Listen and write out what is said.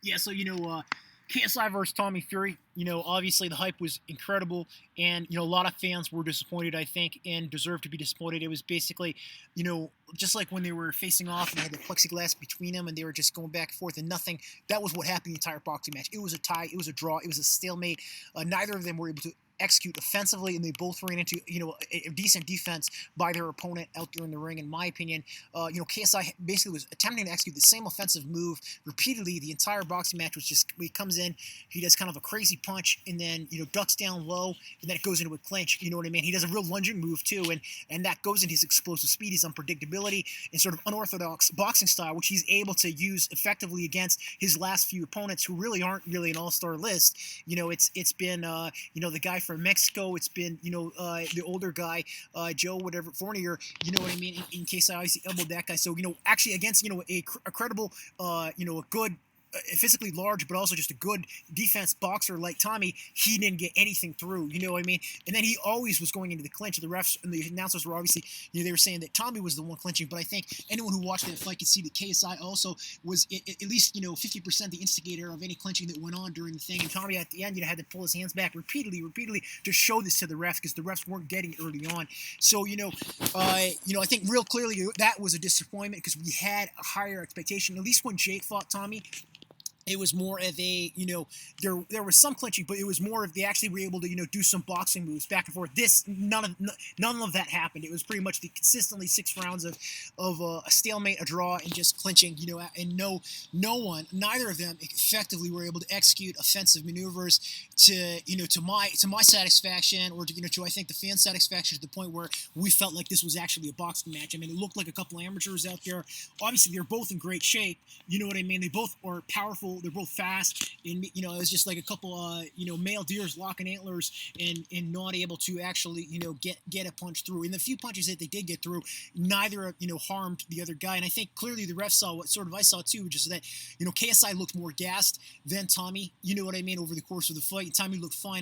Yeah, so KSI versus Tommy Fury. Obviously the hype was incredible, and a lot of fans were disappointed, I think, and deserved to be disappointed. It was basically, just like when they were facing off and they had the plexiglass between them, and they were just going back and forth and nothing. That was what happened the entire boxing match. It was a tie. It was a draw. It was a stalemate. Neither of them were able to execute offensively, and they both ran into a decent defense by their opponent out there in the ring. In my opinion, KSI basically was attempting to execute the same offensive move repeatedly. The entire boxing match was just he comes in, he does kind of a crazy punch, and then ducks down low, and then it goes into a clinch. You know what I mean? He does a real lunging move too, and that goes into his explosive speed, his unpredictability, and sort of unorthodox boxing style, which he's able to use effectively against his last few opponents, who really aren't really an all-star list. It's been the guy from Mexico. It's been the older guy, Joe whatever Fournier. You know what I mean? In case I obviously elbowed that guy. So actually against a credible, a good physically large, but also just a good defense boxer like Tommy, he didn't get anything through. You know what I mean? And then he always was going into the clinch. The refs and the announcers were obviously, they were saying that Tommy was the one clinching, but I think anyone who watched that fight could see that KSI also was at least 50% the instigator of any clinching that went on during the thing. And Tommy at the end, had to pull his hands back repeatedly to show this to the refs because the refs weren't getting it early on. So I think real clearly that was a disappointment because we had a higher expectation. At least when Jake fought Tommy, it was more of a there was some clinching, but it was more of they actually were able to do some boxing moves back and forth. This none of that happened. It was pretty much the consistently 6 rounds of a stalemate, a draw, and just clinching. And neither of them effectively were able to execute offensive maneuvers to my satisfaction, or to I think the fan satisfaction, to the point where we felt like this was actually a boxing match. I mean, it looked like a couple amateurs out there. Obviously, they're both in great shape. You know what I mean? They both are powerful. They're both fast, and it was just like a couple, male deers locking antlers and not able to actually, get a punch through. And the few punches that they did get through, neither harmed the other guy. And I think clearly the ref saw what sort of I saw too, which is that KSI looked more gassed than Tommy. You know what I mean? Over the course of the fight, and Tommy looked fine